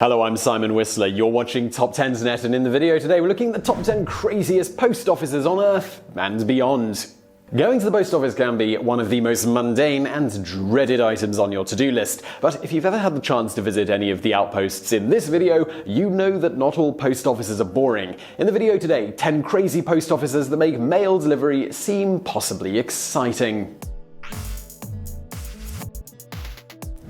Hello, I'm Simon Whistler. You're watching TopTenzNet, and in the video today we're looking at the top 10 craziest post offices on Earth and beyond. Going to the post office can be one of the most mundane and dreaded items on your to-do list, but if you've ever had the chance to visit any of the outposts in this video, you know that not all post offices are boring. In the video today, 10 crazy post offices that make mail delivery seem possibly exciting.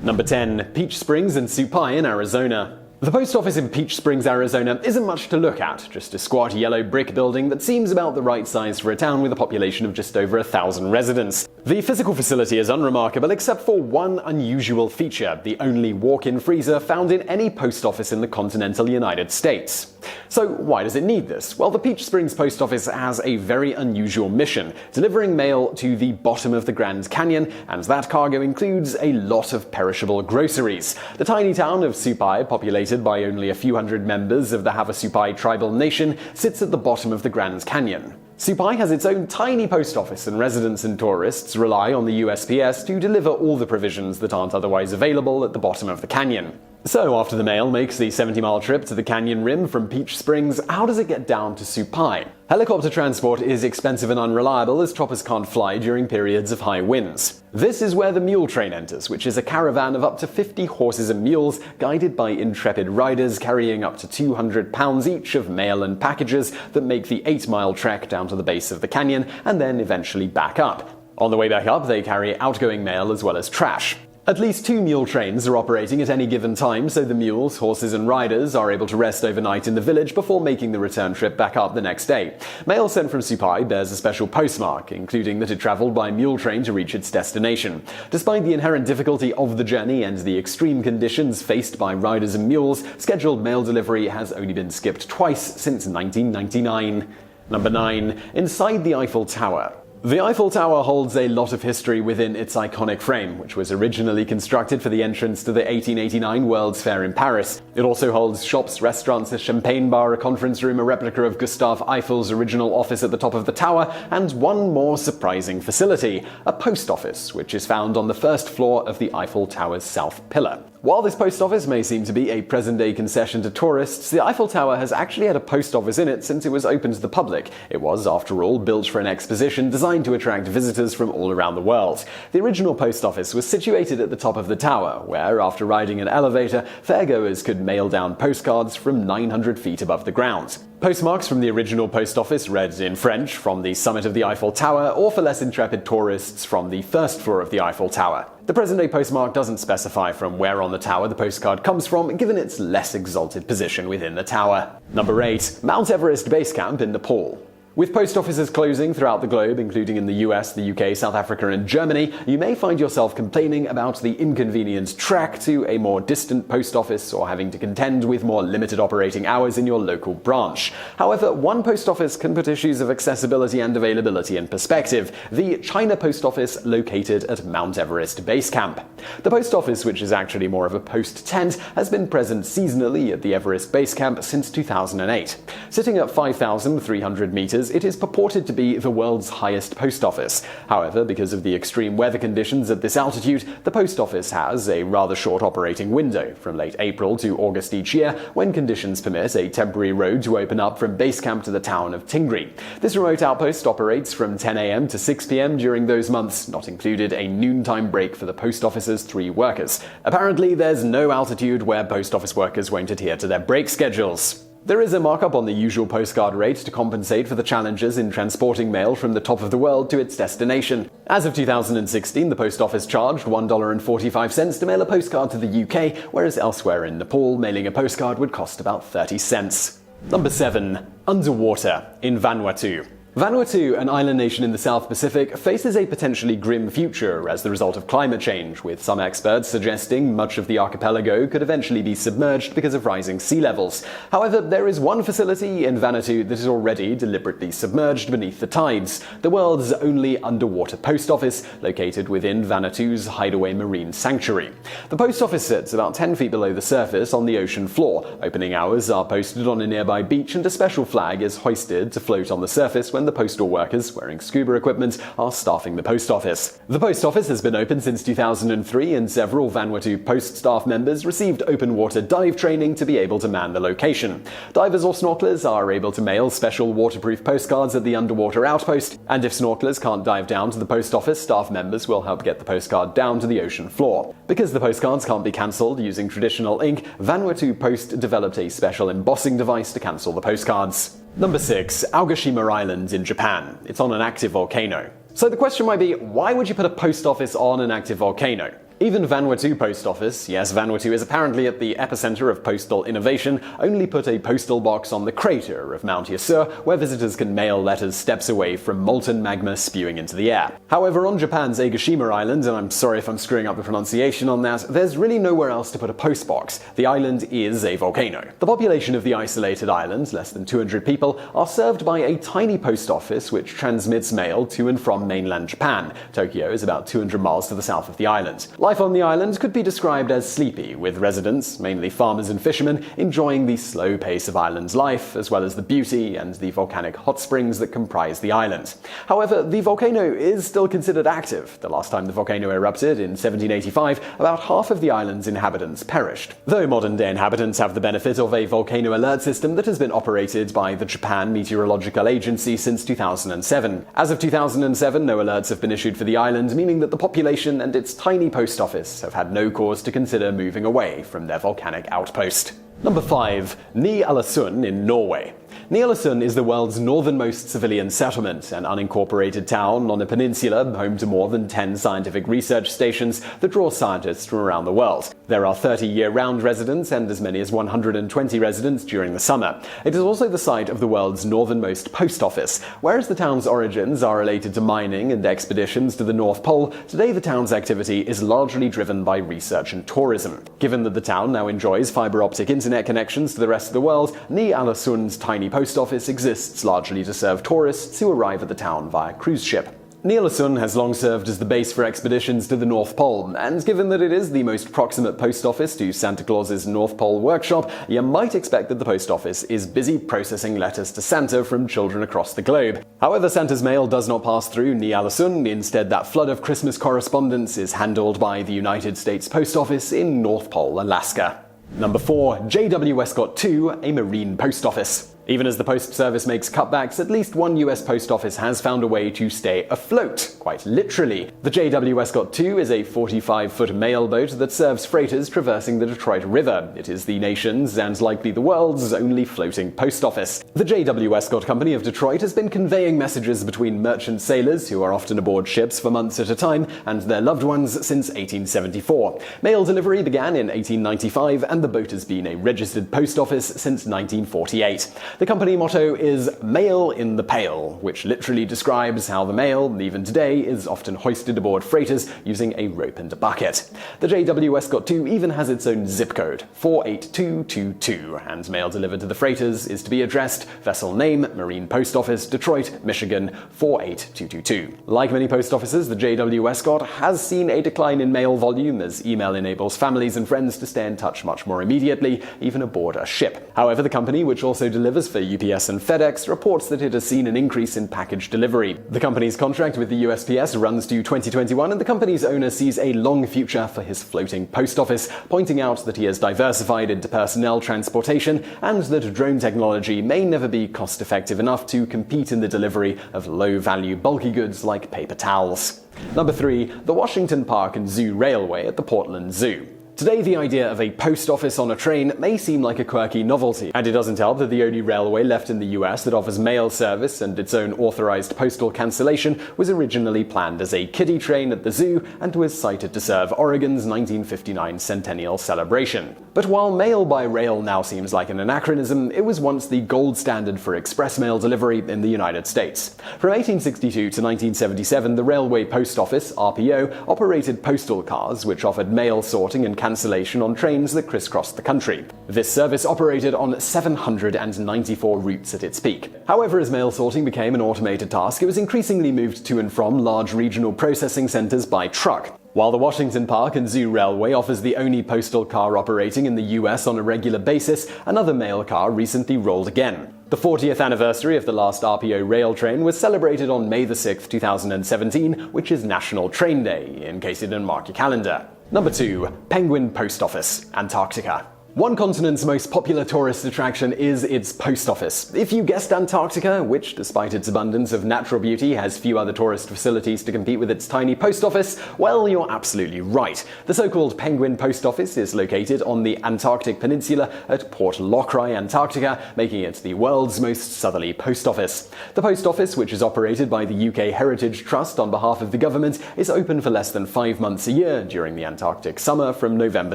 Number 10. Peach Springs and Supai in Arizona. The post office in Peach Springs, Arizona isn't much to look at, just a squat yellow brick building that seems about the right size for a town with a population of just over 1,000 residents. The physical facility is unremarkable except for one unusual feature, the only walk-in freezer found in any post office in the continental United States. So why does it need this? Well, the Peach Springs post office has a very unusual mission, delivering mail to the bottom of the Grand Canyon, and that cargo includes a lot of perishable groceries. The tiny town of Supai, populated by only a few hundred members of the Havasupai tribal nation, sits at the bottom of the Grand Canyon. Supai has its own tiny post office, and residents and tourists rely on the USPS to deliver all the provisions that aren't otherwise available at the bottom of the canyon. So after the mail makes the 70-mile trip to the canyon rim from Peach Springs, how does it get down to Supai? Helicopter transport is expensive and unreliable as choppers can't fly during periods of high winds. This is where the mule train enters, which is a caravan of up to 50 horses and mules guided by intrepid riders carrying up to 200 pounds each of mail and packages that make the 8-mile trek down to the base of the canyon and then eventually back up. On the way back up, they carry outgoing mail as well as trash. At least 2 mule trains are operating at any given time, so the mules, horses, and riders are able to rest overnight in the village before making the return trip back up the next day. Mail sent from Supai bears a special postmark, including that it traveled by mule train to reach its destination. Despite the inherent difficulty of the journey and the extreme conditions faced by riders and mules, scheduled mail delivery has only been skipped twice since 1999. Number 9. Inside the Eiffel Tower. The Eiffel Tower holds a lot of history within its iconic frame, which was originally constructed for the entrance to the 1889 World's Fair in Paris. It also holds shops, restaurants, a champagne bar, a conference room, a replica of Gustave Eiffel's original office at the top of the tower, and one more surprising facility, a post office, which is found on the first floor of the Eiffel Tower's south pillar. While this post office may seem to be a present-day concession to tourists, the Eiffel Tower has actually had a post office in it since it was open to the public. It was, after all, built for an exposition designed to attract visitors from all around the world. The original post office was situated at the top of the tower, where, after riding an elevator, fairgoers could mail down postcards from 900 feet above the ground. Postmarks from the original post office read in French from the summit of the Eiffel Tower, or for less intrepid tourists from the first floor of the Eiffel Tower. The present-day postmark doesn't specify from where on the tower the postcard comes from, given its less exalted position within the tower. Number 8. Mount Everest Base Camp in Nepal. With post offices closing throughout the globe, including in the US, the UK, South Africa, and Germany, you may find yourself complaining about the inconvenient trek to a more distant post office or having to contend with more limited operating hours in your local branch. However, one post office can put issues of accessibility and availability in perspective: the China Post Office located at Mount Everest Base Camp. The post office, which is actually more of a post tent, has been present seasonally at the Everest Base Camp since 2008. Sitting at 5,300 meters, it is purported to be the world's highest post office. However, because of the extreme weather conditions at this altitude, the post office has a rather short operating window, from late April to August each year, when conditions permit a temporary road to open up from base camp to the town of Tingri. This remote outpost operates from 10 a.m. to 6 p.m. during those months, not included a noontime break for the post office's 3 workers. Apparently, there's no altitude where post office workers won't adhere to their break schedules. There is a markup on the usual postcard rate to compensate for the challenges in transporting mail from the top of the world to its destination. As of 2016, the post office charged $1.45 to mail a postcard to the UK, whereas elsewhere in Nepal, mailing a postcard would cost about 30 cents. Number 7. Underwater in Vanuatu. Vanuatu, an island nation in the South Pacific, faces a potentially grim future as the result of climate change, with some experts suggesting much of the archipelago could eventually be submerged because of rising sea levels. However, there is one facility in Vanuatu that is already deliberately submerged beneath the tides: the world's only underwater post office, located within Vanuatu's Hideaway Marine Sanctuary. The post office sits about 10 feet below the surface on the ocean floor. Opening hours are posted on a nearby beach, and a special flag is hoisted to float on the surface when and the postal workers, wearing scuba equipment, are staffing the post office. The post office has been open since 2003, and several Vanuatu post staff members received open water dive training to be able to man the location. Divers or snorkelers are able to mail special waterproof postcards at the underwater outpost, and if snorkelers can't dive down to the post office, staff members will help get the postcard down to the ocean floor. Because the postcards can't be cancelled using traditional ink, Vanuatu Post developed a special embossing device to cancel the postcards. Number 6. Aogashima Island in Japan. It's on an active volcano. So the question might be, why would you put a post office on an active volcano? Even Vanuatu Post Office, yes, Vanuatu is apparently at the epicenter of postal innovation, only put a postal box on the crater of Mount Yasur, where visitors can mail letters steps away from molten magma spewing into the air. However, on Japan's Aogashima Island, and I'm sorry if I'm screwing up the pronunciation on that, there's really nowhere else to put a post box. The island is a volcano. The population of the isolated island, less than 200 people, are served by a tiny post office which transmits mail to and from mainland Japan. Tokyo is about 200 miles to the south of the island. Life on the island could be described as sleepy, with residents, mainly farmers and fishermen, enjoying the slow pace of island life, as well as the beauty and the volcanic hot springs that comprise the island. However, the volcano is still considered active. The last time the volcano erupted, in 1785, about half of the island's inhabitants perished. Though modern-day inhabitants have the benefit of a volcano alert system that has been operated by the Japan Meteorological Agency since 2007. As of 2007, no alerts have been issued for the island, meaning that the population and its tiny post office have had no cause to consider moving away from their volcanic outpost. Number 5. Ny-Alesund in Norway. Ny-Alesund is the world's northernmost civilian settlement, an unincorporated town on a peninsula home to more than 10 scientific research stations that draw scientists from around the world. There are 30 year-round residents and as many as 120 residents during the summer. It is also the site of the world's northernmost post office. Whereas the town's origins are related to mining and expeditions to the North Pole, today the town's activity is largely driven by research and tourism. Given that the town now enjoys fiber optic internet connections to the rest of the world, Ny-Alesund's tiny post office exists largely to serve tourists who arrive at the town via cruise ship. Ny-Alesund has long served as the base for expeditions to the North Pole, and given that it is the most proximate post office to Santa Claus's North Pole workshop, you might expect that the post office is busy processing letters to Santa from children across the globe. However, Santa's mail does not pass through Ny-Alesund. Instead, that flood of Christmas correspondence is handled by the United States Post Office in North Pole, Alaska. Number 4. J.W. Westcott 2, a marine post office. Even as the Post Service makes cutbacks, at least one US post office has found a way to stay afloat, quite literally. The J.W. Westcott 2 is a 45-foot mail boat that serves freighters traversing the Detroit River. It is the nation's, and likely the world's, only floating post office. The J.W. Westcott Company of Detroit has been conveying messages between merchant sailors, who are often aboard ships for months at a time, and their loved ones since 1874. Mail delivery began in 1895, and the boat has been a registered post office since 1948. The company motto is "Mail in the Pail," which literally describes how the mail, even today, is often hoisted aboard freighters using a rope and a bucket. The J.W. Westcott 2 even has its own zip code, 48222, and mail delivered to the freighters is to be addressed vessel name, Marine Post Office, Detroit, Michigan, 48222. Like many post offices, the J.W. Westcott has seen a decline in mail volume as email enables families and friends to stay in touch much more immediately, even aboard a ship. However, the company, which also delivers for UPS and FedEx, reports that it has seen an increase in package delivery. The company's contract with the USPS runs to 2021, and the company's owner sees a long future for his floating post office, pointing out that he has diversified into personnel transportation and that drone technology may never be cost-effective enough to compete in the delivery of low-value bulky goods like paper towels. Number 3. The Washington Park and Zoo Railway at the Portland Zoo. Today, the idea of a post office on a train may seem like a quirky novelty, and it doesn't help that the only railway left in the US that offers mail service and its own authorized postal cancellation was originally planned as a kiddie train at the zoo and was sited to serve Oregon's 1959 centennial celebration. But while mail by rail now seems like an anachronism, it was once the gold standard for express mail delivery in the United States. From 1862 to 1977, the Railway Post Office, RPO, operated postal cars which offered mail sorting and cancellation on trains that crisscrossed the country. This service operated on 794 routes at its peak. However, as mail sorting became an automated task, it was increasingly moved to and from large regional processing centers by truck. While the Washington Park and Zoo Railway offers the only postal car operating in the US on a regular basis, another mail car recently rolled again. The 40th anniversary of the last RPO rail train was celebrated on May 6, 2017, which is National Train Day, in case you didn't mark your calendar. Number 2. Penguin Post Office, Antarctica. One continent's most popular tourist attraction is its post office. If you guessed Antarctica, which, despite its abundance of natural beauty, has few other tourist facilities to compete with its tiny post office, well, you're absolutely right. The so-called Penguin Post Office is located on the Antarctic Peninsula at Port Lockroy, Antarctica, making it the world's most southerly post office. The post office, which is operated by the UK Heritage Trust on behalf of the government, is open for less than 5 months a year during the Antarctic summer from November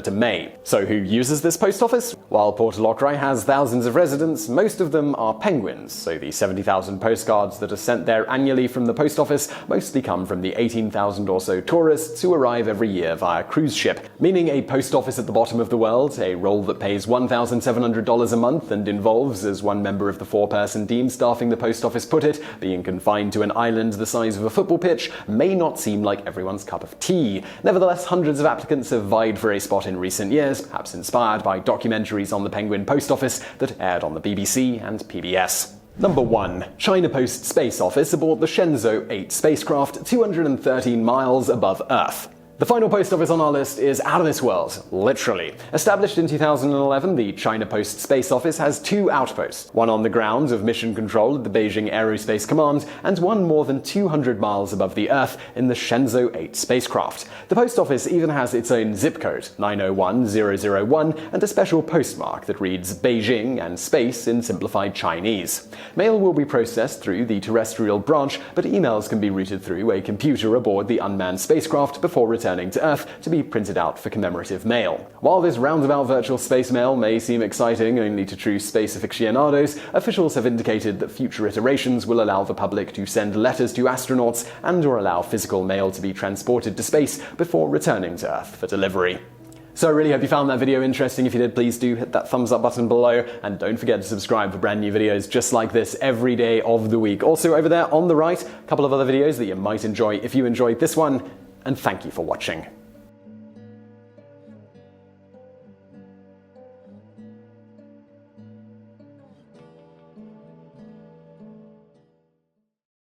to May. So who uses this post office? While Port Lockroy has thousands of residents, most of them are penguins, so the 70,000 postcards that are sent there annually from the post office mostly come from the 18,000 or so tourists who arrive every year via cruise ship. Meaning a post office at the bottom of the world, a role that pays $1,700 a month and involves, as one member of the 4-person team staffing the post office put it, being confined to an island the size of a football pitch, may not seem like everyone's cup of tea. Nevertheless, hundreds of applicants have vied for a spot in recent years, perhaps inspired by documentaries on the Penguin Post Office that aired on the BBC and PBS. Number 1. China Post Space Office aboard the Shenzhou 8 spacecraft, 213 miles above Earth. The final post office on our list is out of this world, literally. Established in 2011, the China Post Space Office has 2 outposts, one on the ground of mission control at the Beijing Aerospace Command, and one more than 200 miles above the Earth in the Shenzhou 8 spacecraft. The post office even has its own zip code, 901001, and a special postmark that reads Beijing and space in simplified Chinese. Mail will be processed through the terrestrial branch, but emails can be routed through a computer aboard the unmanned spacecraft before returning to Earth to be printed out for commemorative mail. While this roundabout virtual space mail may seem exciting only to true space aficionados, officials have indicated that future iterations will allow the public to send letters to astronauts and/or allow physical mail to be transported to space before returning to Earth for delivery. So I really hope you found that video interesting. If you did, please do hit that thumbs up button below, and don't forget to subscribe for brand new videos just like this every day of the week. Also over there on the right, a couple of other videos that you might enjoy if you enjoyed this one, and thank you for watching.